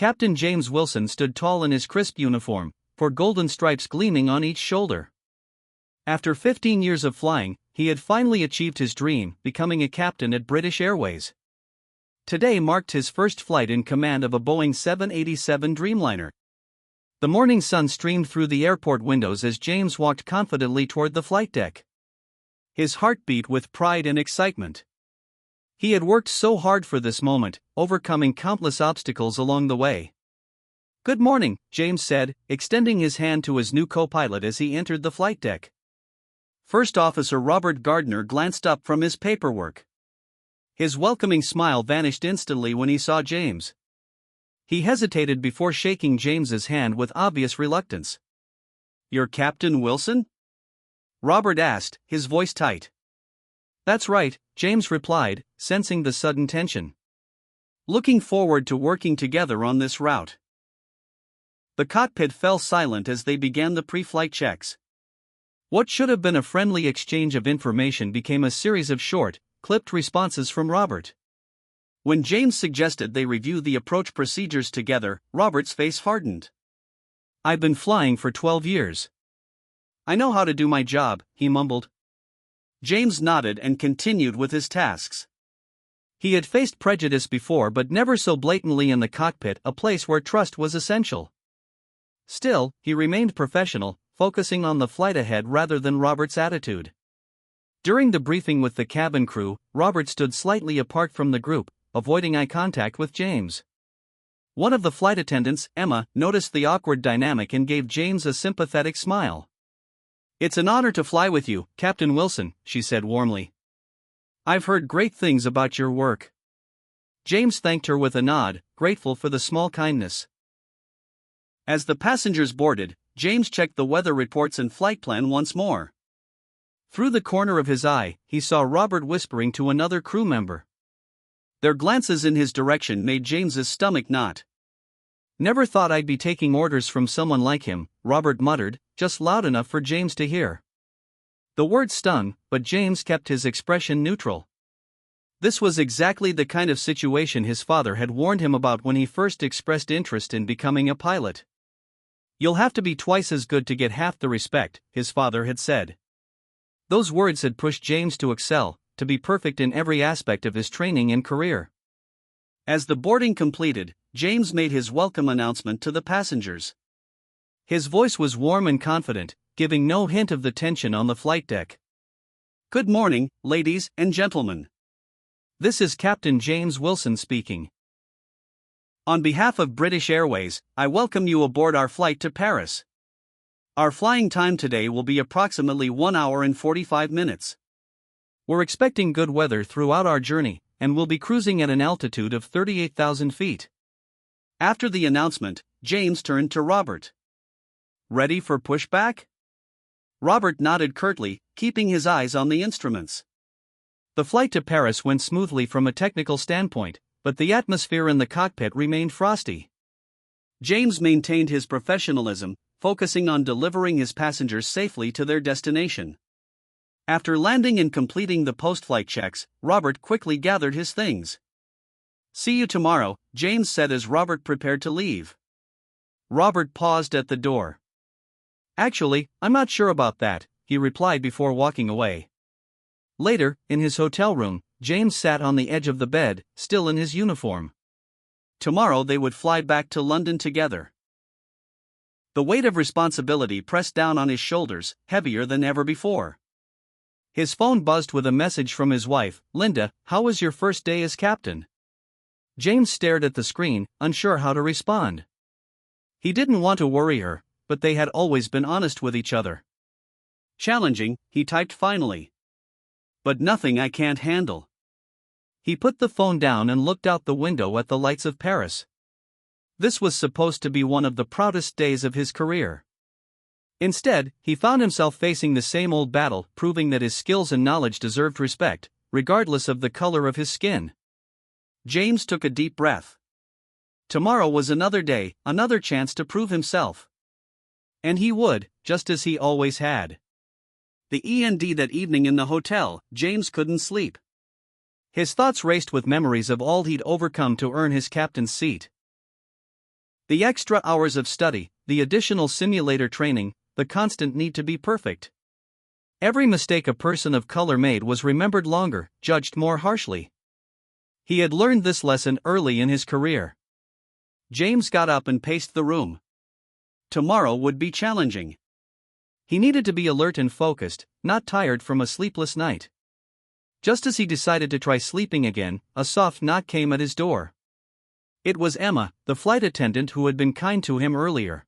Captain James Wilson stood tall in his crisp uniform, four golden stripes gleaming on each shoulder. After 15 years of flying, he had finally achieved his dream, becoming a captain at British Airways. Today marked his first flight in command of a Boeing 787 Dreamliner. The morning sun streamed through the airport windows as James walked confidently toward the flight deck. His heart beat with pride and excitement. He had worked so hard for this moment, overcoming countless obstacles along the way. "Good morning," James said, extending his hand to his new co-pilot as he entered the flight deck. First Officer Robert Gardner glanced up from his paperwork. His welcoming smile vanished instantly when he saw James. He hesitated before shaking James's hand with obvious reluctance. "You're Captain Wilson?" Robert asked, his voice tight. "That's right," James replied, sensing the sudden tension. "Looking forward to working together on this route." The cockpit fell silent as they began the pre-flight checks. What should have been a friendly exchange of information became a series of short, clipped responses from Robert. When James suggested they review the approach procedures together, Robert's face hardened. "I've been flying for 12 years. I know how to do my job," he mumbled. James nodded and continued with his tasks. He had faced prejudice before, but never so blatantly in the cockpit, a place where trust was essential. Still, he remained professional, focusing on the flight ahead rather than Robert's attitude. During the briefing with the cabin crew, Robert stood slightly apart from the group, avoiding eye contact with James. One of the flight attendants, Emma, noticed the awkward dynamic and gave James a sympathetic smile. "It's an honor to fly with you, Captain Wilson," she said warmly. "I've heard great things about your work." James thanked her with a nod, grateful for the small kindness. As the passengers boarded, James checked the weather reports and flight plan once more. Through the corner of his eye, he saw Robert whispering to another crew member. Their glances in his direction made James's stomach knot. "Never thought I'd be taking orders from someone like him," Robert muttered, just loud enough for James to hear. The word stung, but James kept his expression neutral. This was exactly the kind of situation his father had warned him about when he first expressed interest in becoming a pilot. "You'll have to be twice as good to get half the respect," his father had said. Those words had pushed James to excel, to be perfect in every aspect of his training and career. As the boarding completed, James made his welcome announcement to the passengers. His voice was warm and confident, giving no hint of the tension on the flight deck. "Good morning, ladies and gentlemen. This is Captain James Wilson speaking. On behalf of British Airways, I welcome you aboard our flight to Paris. Our flying time today will be approximately 1 hour and 45 minutes. We're expecting good weather throughout our journey, and we'll be cruising at an altitude of 38,000 feet. After the announcement, James turned to Robert. "Ready for pushback?" Robert nodded curtly, keeping his eyes on the instruments. The flight to Paris went smoothly from a technical standpoint, but the atmosphere in the cockpit remained frosty. James maintained his professionalism, focusing on delivering his passengers safely to their destination. After landing and completing the post-flight checks, Robert quickly gathered his things. "See you tomorrow," James said as Robert prepared to leave. Robert paused at the door. "Actually, I'm not sure about that," he replied before walking away. Later, in his hotel room, James sat on the edge of the bed, still in his uniform. Tomorrow they would fly back to London together. The weight of responsibility pressed down on his shoulders, heavier than ever before. His phone buzzed with a message from his wife, "Linda, how was your first day as captain?" James stared at the screen, unsure how to respond. He didn't want to worry her, but they had always been honest with each other. "Challenging," he typed finally. "But nothing I can't handle." He put the phone down and looked out the window at the lights of Paris. This was supposed to be one of the proudest days of his career. Instead, he found himself facing the same old battle, proving that his skills and knowledge deserved respect, regardless of the color of his skin. James took a deep breath. Tomorrow was another day, another chance to prove himself. And he would, just as he always had. That evening in the hotel, James couldn't sleep. His thoughts raced with memories of all he'd overcome to earn his captain's seat. The extra hours of study, the additional simulator training, the constant need to be perfect. Every mistake a person of color made was remembered longer, judged more harshly. He had learned this lesson early in his career. James got up and paced the room. Tomorrow would be challenging. He needed to be alert and focused, not tired from a sleepless night. Just as he decided to try sleeping again, a soft knock came at his door. It was Emma, the flight attendant who had been kind to him earlier.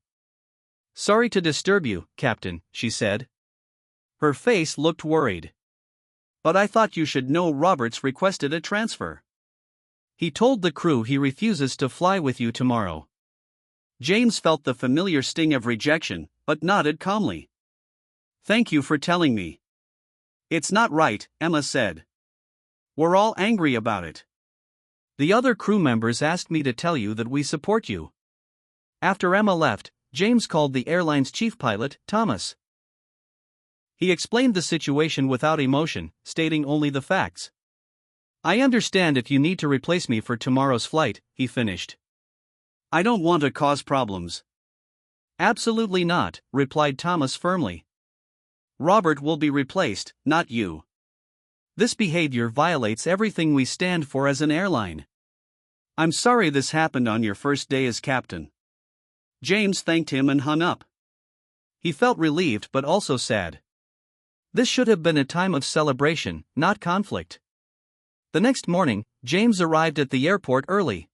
"Sorry to disturb you, Captain," she said. Her face looked worried. "But I thought you should know Roberts requested a transfer. He told the crew he refuses to fly with you tomorrow." James felt the familiar sting of rejection, but nodded calmly. "Thank you for telling me." "It's not right," Emma said. "We're all angry about it. The other crew members asked me to tell you that we support you." After Emma left, James called the airline's chief pilot, Thomas. He explained the situation without emotion, stating only the facts. "I understand if you need to replace me for tomorrow's flight," he finished. "I don't want to cause problems." "Absolutely not," replied Thomas firmly. "Robert will be replaced, not you. This behavior violates everything we stand for as an airline. I'm sorry this happened on your first day as captain." James thanked him and hung up. He felt relieved but also sad. This should have been a time of celebration, not conflict. The next morning, James arrived at the airport early.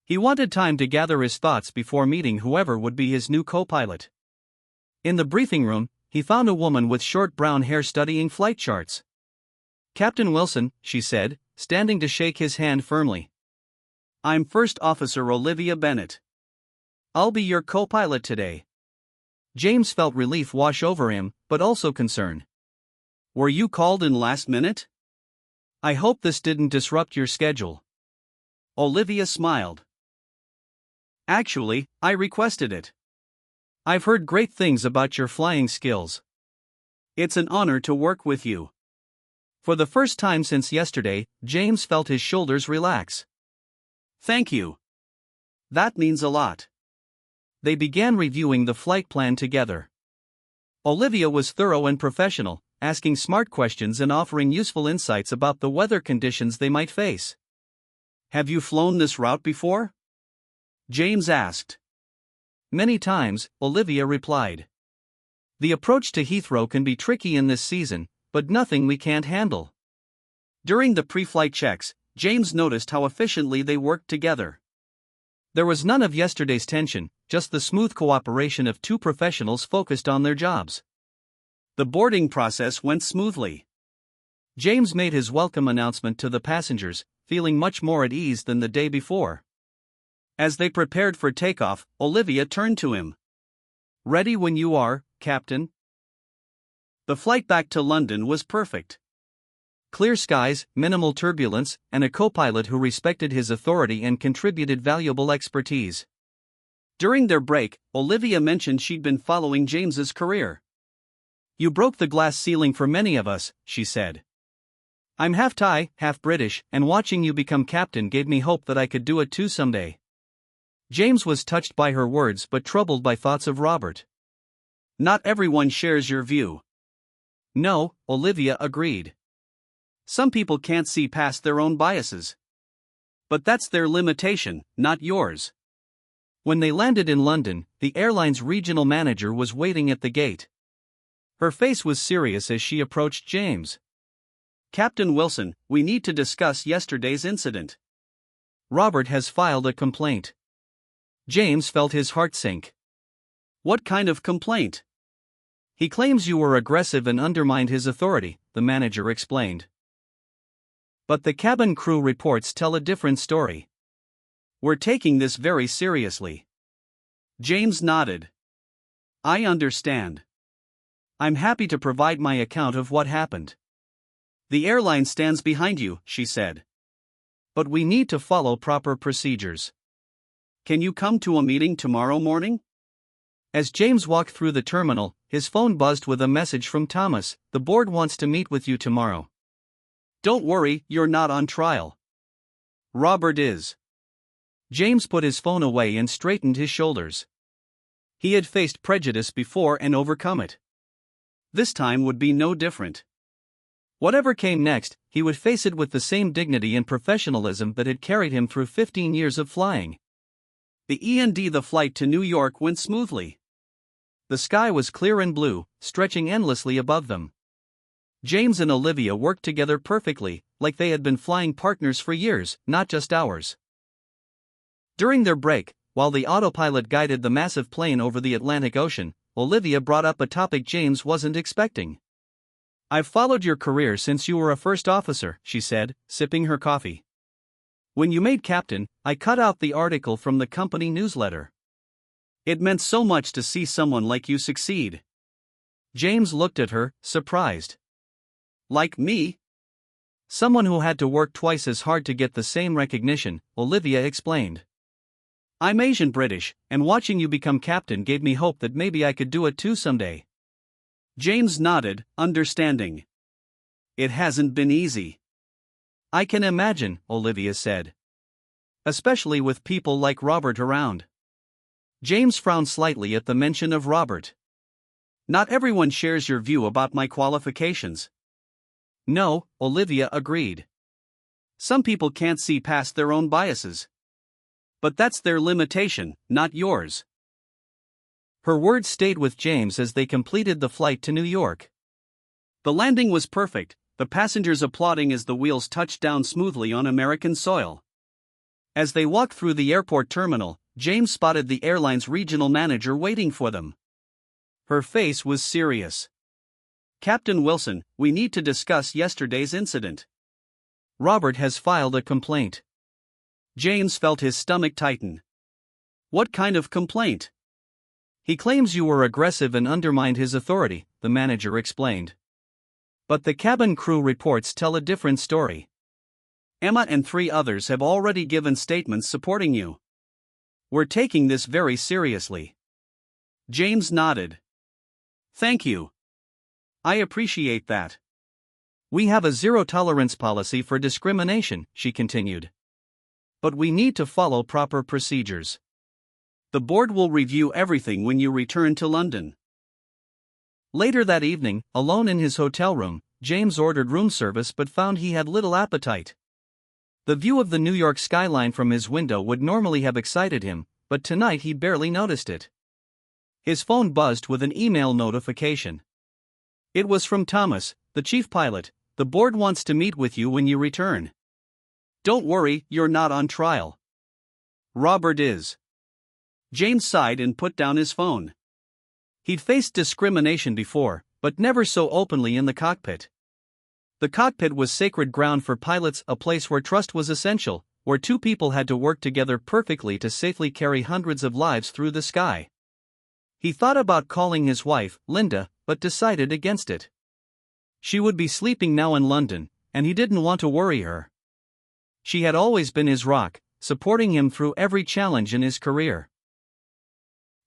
He wanted time to gather his thoughts before meeting whoever would be his new co-pilot. In the briefing room, he found a woman with short brown hair studying flight charts. "Captain Wilson," she said, standing to shake his hand firmly. "I'm First Officer Olivia Bennett. I'll be your co-pilot today." James felt relief wash over him, but also concern. "Were you called in last minute? I hope this didn't disrupt your schedule." Olivia smiled. "Actually, I requested it. I've heard great things about your flying skills. It's an honor to work with you." For the first time since yesterday, James felt his shoulders relax. "Thank you. That means a lot." They began reviewing the flight plan together. Olivia was thorough and professional, asking smart questions and offering useful insights about the weather conditions they might face. "Have you flown this route before?" James asked. "Many times," Olivia replied. "The approach to Heathrow can be tricky in this season, but nothing we can't handle." During the pre-flight checks, James noticed how efficiently they worked together. There was none of yesterday's tension, just the smooth cooperation of two professionals focused on their jobs. The boarding process went smoothly. James made his welcome announcement to the passengers, feeling much more at ease than the day before. As they prepared for takeoff, Olivia turned to him. "Ready when you are, Captain." The flight back to London was perfect. Clear skies, minimal turbulence, and a co-pilot who respected his authority and contributed valuable expertise. During their break, Olivia mentioned she'd been following James's career. "You broke the glass ceiling for many of us," she said. "I'm half Thai, half British, and watching you become captain gave me hope that I could do it too someday." James was touched by her words but troubled by thoughts of Robert. "Not everyone shares your view." "No," Olivia agreed. "Some people can't see past their own biases. But that's their limitation, not yours." When they landed in London, the airline's regional manager was waiting at the gate. Her face was serious as she approached James. "Captain Wilson, we need to discuss yesterday's incident. Robert has filed a complaint." James felt his heart sink. "What kind of complaint?" "He claims you were aggressive and undermined his authority," the manager explained. "But the cabin crew reports tell a different story." "We're taking this very seriously." James nodded. "I understand. I'm happy to provide my account of what happened." "The airline stands behind you," she said. "But we need to follow proper procedures. Can you come to a meeting tomorrow morning?" As James walked through the terminal, his phone buzzed with a message from Thomas. "The board wants to meet with you tomorrow." "Don't worry, you're not on trial. Robert is." James put his phone away and straightened his shoulders. He had faced prejudice before and overcome it. This time would be no different. Whatever came next, he would face it with the same dignity and professionalism that had carried him through 15 years of flying. The flight to New York went smoothly. The sky was clear and blue, stretching endlessly above them. James and Olivia worked together perfectly, like they had been flying partners for years, not just hours. During their break, while the autopilot guided the massive plane over the Atlantic Ocean, Olivia brought up a topic James wasn't expecting. "I've followed your career since you were a first officer," she said, sipping her coffee. "When you made captain, I cut out the article from the company newsletter. It meant so much to see someone like you succeed." James looked at her, surprised. "Like me?" "Someone who had to work twice as hard to get the same recognition," Olivia explained. "I'm Asian British, and watching you become captain gave me hope that maybe I could do it too someday." James nodded, understanding. "It hasn't been easy." "I can imagine," Olivia said. "Especially with people like Robert around." James frowned slightly at the mention of Robert. "Not everyone shares your view about my qualifications." "No," Olivia agreed. "Some people can't see past their own biases. But that's their limitation, not yours." Her words stayed with James as they completed the flight to New York. The landing was perfect, the passengers applauding as the wheels touched down smoothly on American soil. As they walked through the airport terminal, James spotted the airline's regional manager waiting for them. Her face was serious. "Captain Wilson, we need to discuss yesterday's incident. Robert has filed a complaint." James felt his stomach tighten. "What kind of complaint?" "He claims you were aggressive and undermined his authority," the manager explained. "But the cabin crew reports tell a different story. Emma and 3 others have already given statements supporting you. We're taking this very seriously." James nodded. "Thank you. I appreciate that." "We have a zero-tolerance policy for discrimination," she continued. "But we need to follow proper procedures. The board will review everything when you return to London." Later that evening, alone in his hotel room, James ordered room service but found he had little appetite. The view of the New York skyline from his window would normally have excited him, but tonight he barely noticed it. His phone buzzed with an email notification. It was from Thomas, the chief pilot. "The board wants to meet with you when you return. Don't worry, you're not on trial. Robert is." James sighed and put down his phone. He'd faced discrimination before, but never so openly in the cockpit. The cockpit was sacred ground for pilots, a place where trust was essential, where 2 people had to work together perfectly to safely carry hundreds of lives through the sky. He thought about calling his wife, Linda, but decided against it. She would be sleeping now in London, and he didn't want to worry her. She had always been his rock, supporting him through every challenge in his career.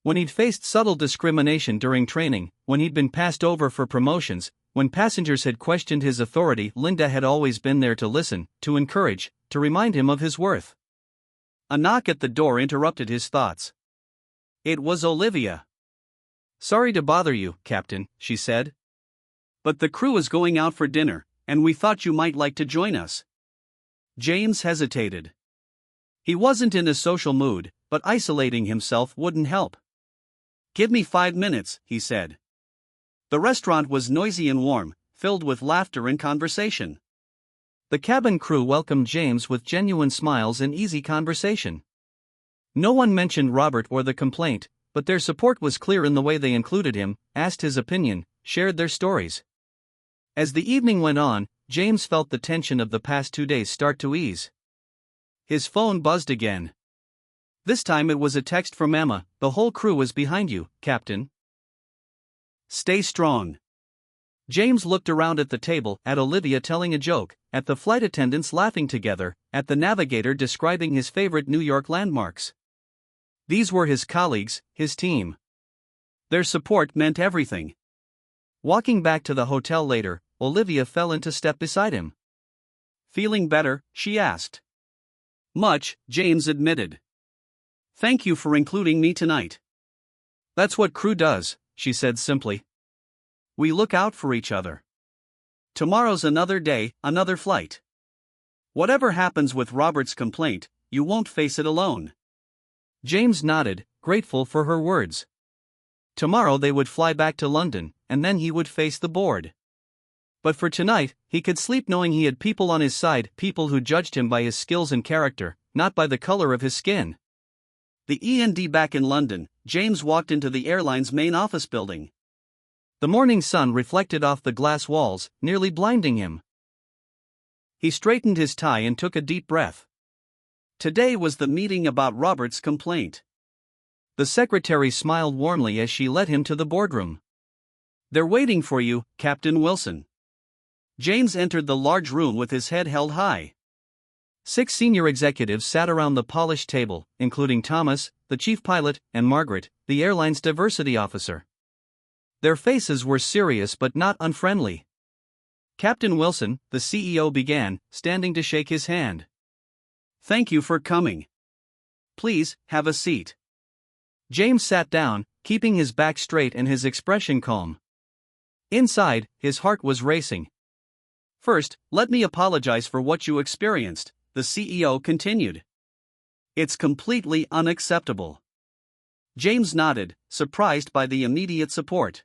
When he'd faced subtle discrimination during training, when he'd been passed over for promotions, when passengers had questioned his authority, Linda had always been there to listen, to encourage, to remind him of his worth. A knock at the door interrupted his thoughts. It was Olivia. "Sorry to bother you, Captain," she said. "But the crew is going out for dinner, and we thought you might like to join us." James hesitated. He wasn't in a social mood, but isolating himself wouldn't help. "Give me 5 minutes," he said. The restaurant was noisy and warm, filled with laughter and conversation. The cabin crew welcomed James with genuine smiles and easy conversation. No one mentioned Robert or the complaint, but their support was clear in the way they included him, asked his opinion, shared their stories. As the evening went on, James felt the tension of the past 2 days start to ease. His phone buzzed again. This time it was a text from Emma. "The whole crew is behind you, Captain. Stay strong." James looked around at the table, at Olivia telling a joke, at the flight attendants laughing together, at the navigator describing his favorite New York landmarks. These were his colleagues, his team. Their support meant everything. Walking back to the hotel later, Olivia fell into step beside him. "Feeling better?" she asked. "Much," James admitted. Thank you for including me tonight. That's what crew does, she said simply. We look out for each other. Tomorrow's another day, another flight. Whatever happens with Robert's complaint, you won't face it alone. James nodded, grateful for her words. Tomorrow they would fly back to London, and then he would face the board. But for tonight, he could sleep knowing he had people on his side, people who judged him by his skills and character, not by the color of his skin. The END back in London, James walked into the airline's main office building. The morning sun reflected off the glass walls, nearly blinding him. He straightened his tie and took a deep breath. Today was the meeting about Robert's complaint. The secretary smiled warmly as she led him to the boardroom. They're waiting for you, Captain Wilson. James entered the large room with his head held high. 6 senior executives sat around the polished table, including Thomas, the chief pilot, and Margaret, the airline's diversity officer. Their faces were serious but not unfriendly. Captain Wilson, the CEO, began, standing to shake his hand. Thank you for coming. Please, have a seat. James sat down, keeping his back straight and his expression calm. Inside, his heart was racing. First, let me apologize for what you experienced, the CEO continued. It's completely unacceptable. James nodded, surprised by the immediate support.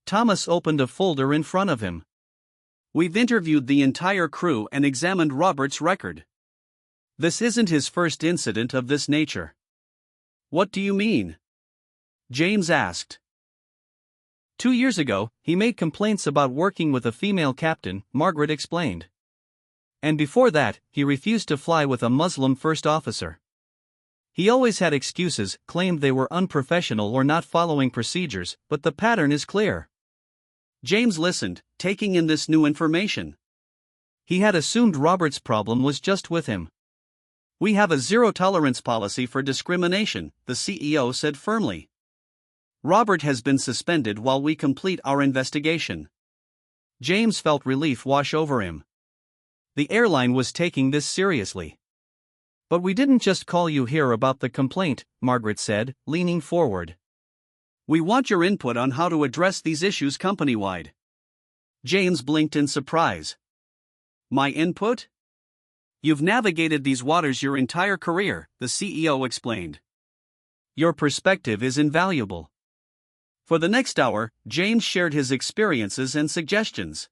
Thomas opened a folder in front of him. We've interviewed the entire crew and examined Robert's record. This isn't his first incident of this nature. What do you mean? James asked. 2 years ago, he made complaints about working with a female captain, Margaret explained. And before that, he refused to fly with a Muslim first officer. He always had excuses, claimed they were unprofessional or not following procedures, but the pattern is clear. James listened, taking in this new information. He had assumed Robert's problem was just with him. We have a zero-tolerance policy for discrimination, the CEO said firmly. Robert has been suspended while we complete our investigation. James felt relief wash over him. The airline was taking this seriously. But we didn't just call you here about the complaint, Margaret said, leaning forward. We want your input on how to address these issues company-wide. James blinked in surprise. My input? You've navigated these waters your entire career, the CEO explained. Your perspective is invaluable. For the next hour, James shared his experiences and suggestions.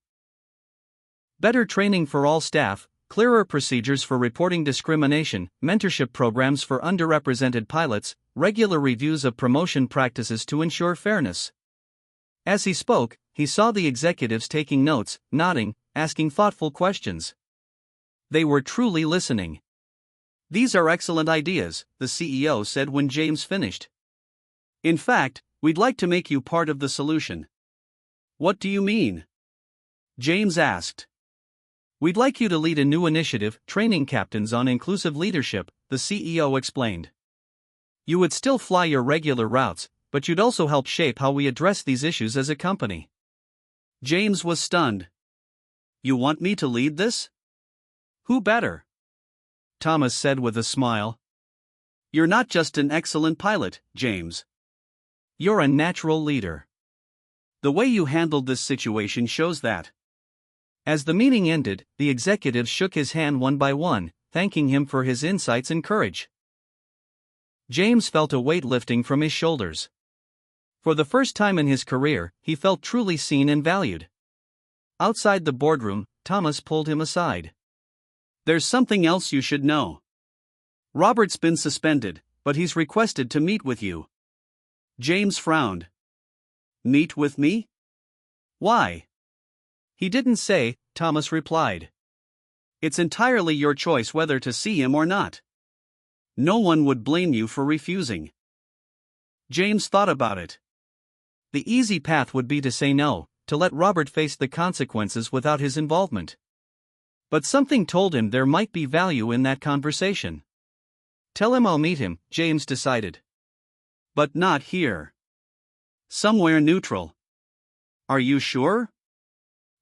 Better training for all staff, clearer procedures for reporting discrimination, mentorship programs for underrepresented pilots, regular reviews of promotion practices to ensure fairness. As he spoke, he saw the executives taking notes, nodding, asking thoughtful questions. They were truly listening. These are excellent ideas, the CEO said when James finished. In fact, we'd like to make you part of the solution. What do you mean? James asked. We'd like you to lead a new initiative, training captains on inclusive leadership, the CEO explained. You would still fly your regular routes, but you'd also help shape how we address these issues as a company. James was stunned. You want me to lead this? Who better? Thomas said with a smile. You're not just an excellent pilot, James. You're a natural leader. The way you handled this situation shows that. As the meeting ended, the executives shook his hand one by one, thanking him for his insights and courage. James felt a weight lifting from his shoulders. For the first time in his career, he felt truly seen and valued. Outside the boardroom, Thomas pulled him aside. There's something else you should know. Robert's been suspended, but he's requested to meet with you. James frowned. Meet with me? Why? He didn't say, Thomas replied. It's entirely your choice whether to see him or not. No one would blame you for refusing. James thought about it. The easy path would be to say no, to let Robert face the consequences without his involvement. But something told him there might be value in that conversation. Tell him I'll meet him, James decided. But not here. Somewhere neutral. Are you sure?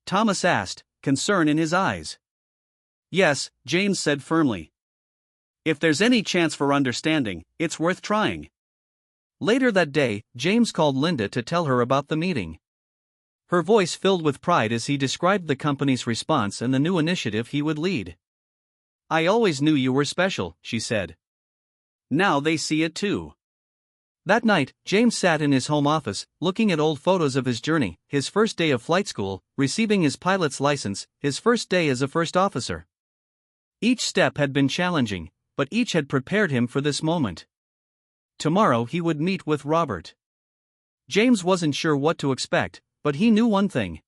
Thomas asked, concern in his eyes. Yes, James said firmly. If there's any chance for understanding, it's worth trying. Later that day, James called Linda to tell her about the meeting. Her voice filled with pride as he described the company's response and the new initiative he would lead. "I always knew you were special," she said. "Now they see it too." That night, James sat in his home office, looking at old photos of his journey, his first day of flight school, receiving his pilot's license, his first day as a first officer. Each step had been challenging, but each had prepared him for this moment. Tomorrow he would meet with Robert. James wasn't sure what to expect, but he knew one thing.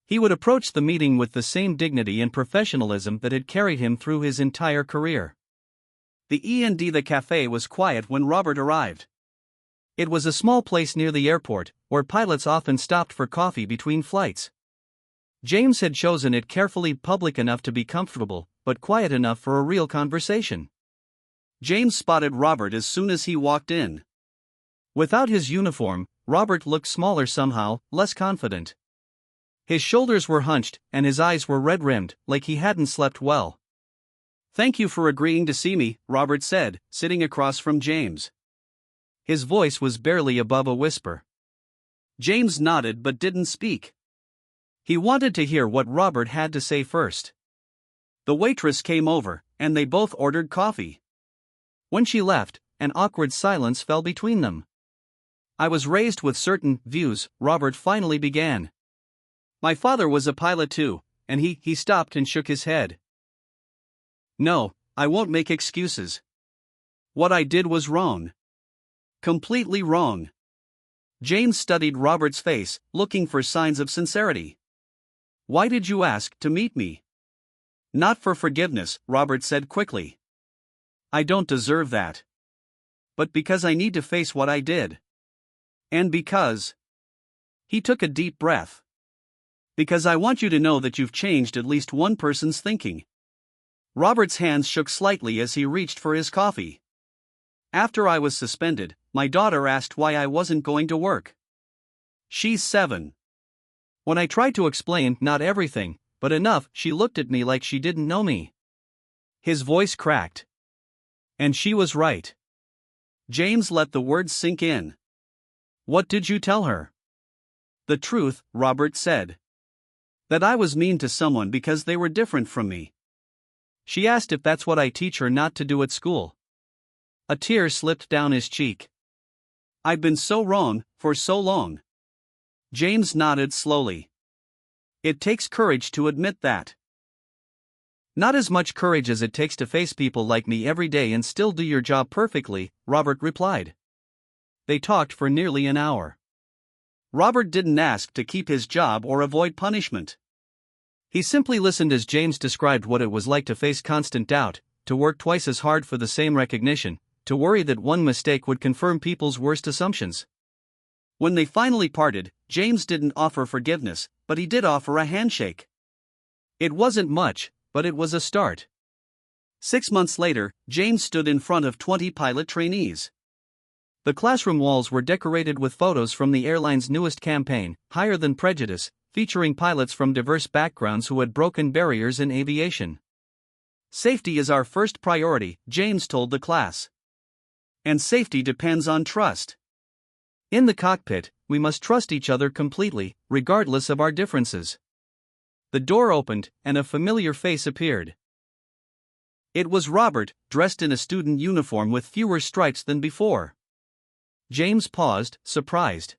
He would approach the meeting with the same dignity and professionalism that had carried him through his entire career. The E&D The cafe was quiet when Robert arrived. It was a small place near the airport, where pilots often stopped for coffee between flights. James had chosen it carefully, public enough to be comfortable, but quiet enough for a real conversation. James spotted Robert as soon as he walked in. Without his uniform, Robert looked smaller somehow, less confident. His shoulders were hunched, and his eyes were red-rimmed, like he hadn't slept well. "Thank you for agreeing to see me," Robert said, sitting across from James. His voice was barely above a whisper. James nodded but didn't speak. He wanted to hear what Robert had to say first. The waitress came over, and they both ordered coffee. When she left, an awkward silence fell between them. "I was raised with certain views," Robert finally began. "My father was a pilot too," and he stopped and shook his head. "No, I won't make excuses. What I did was wrong. Completely wrong." James studied Robert's face, looking for signs of sincerity. "Why did you ask to meet me?" "Not for forgiveness," Robert said quickly. "I don't deserve that. But because I need to face what I did. And because..." He took a deep breath. "Because I want you to know that you've changed at least one person's thinking." Robert's hands shook slightly as he reached for his coffee. "After I was suspended, my daughter asked why I wasn't going to work. She's 7. When I tried to explain, not everything, but enough, she looked at me like she didn't know me." His voice cracked. "And she was right." James let the words sink in. "What did you tell her?" "The truth," Robert said. "That I was mean to someone because they were different from me." She asked if that's what I teach her not to do at school. A tear slipped down his cheek. "I've been so wrong, for so long." James nodded slowly. "It takes courage to admit that." "Not as much courage as it takes to face people like me every day and still do your job perfectly," Robert replied. They talked for nearly an hour. Robert didn't ask to keep his job or avoid punishment. He simply listened as James described what it was like to face constant doubt, to work twice as hard for the same recognition, to worry that one mistake would confirm people's worst assumptions. When they finally parted, James didn't offer forgiveness, but he did offer a handshake. It wasn't much, but it was a start. 6 months later, James stood in front of 20 pilot trainees. The classroom walls were decorated with photos from the airline's newest campaign, Higher Than Prejudice, featuring pilots from diverse backgrounds who had broken barriers in aviation. "Safety is our first priority," James told the class. "And safety depends on trust. In the cockpit, we must trust each other completely, regardless of our differences." The door opened, and a familiar face appeared. It was Robert, dressed in a student uniform with fewer stripes than before. James paused, surprised.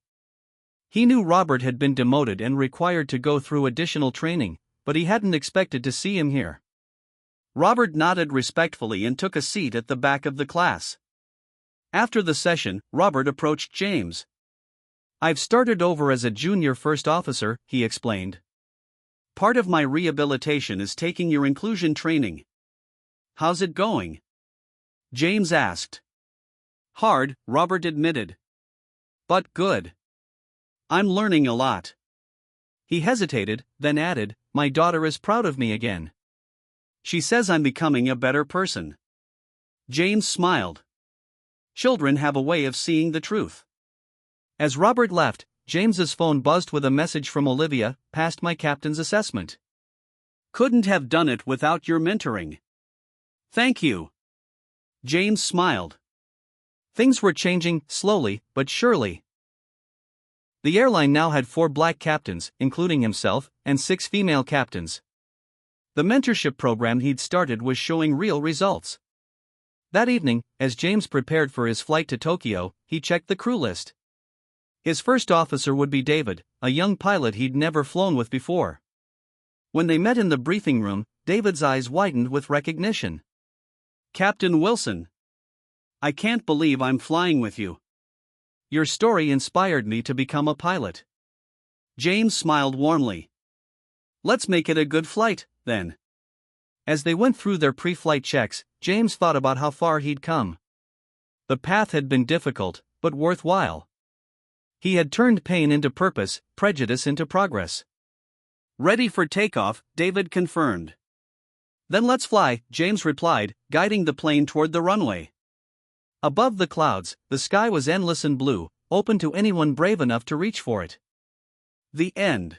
He knew Robert had been demoted and required to go through additional training, but he hadn't expected to see him here. Robert nodded respectfully and took a seat at the back of the class. After the session, Robert approached James. "I've started over as a junior first officer," he explained. "Part of my rehabilitation is taking your inclusion training. How's it going?" James asked. "Hard," Robert admitted. "But good. I'm learning a lot." He hesitated, then added, "My daughter is proud of me again. She says I'm becoming a better person." James smiled. Children have a way of seeing the truth. As Robert left, James's phone buzzed with a message from Olivia: "Passed my captain's assessment. Couldn't have done it without your mentoring." Thank you. James smiled. Things were changing, slowly but surely. The airline now had 4 black captains, including himself, and 6 female captains. The mentorship program he'd started was showing real results. That evening, as James prepared for his flight to Tokyo, he checked the crew list. His first officer would be David, a young pilot he'd never flown with before. When they met in the briefing room, David's eyes widened with recognition. Captain Wilson. I can't believe I'm flying with you. Your story inspired me to become a pilot. James smiled warmly. Let's make it a good flight, then. As they went through their pre-flight checks, James thought about how far he'd come. The path had been difficult, but worthwhile. He had turned pain into purpose, prejudice into progress. Ready for takeoff, David confirmed. Then let's fly, James replied, guiding the plane toward the runway. Above the clouds, the sky was endless and blue, open to anyone brave enough to reach for it. The end.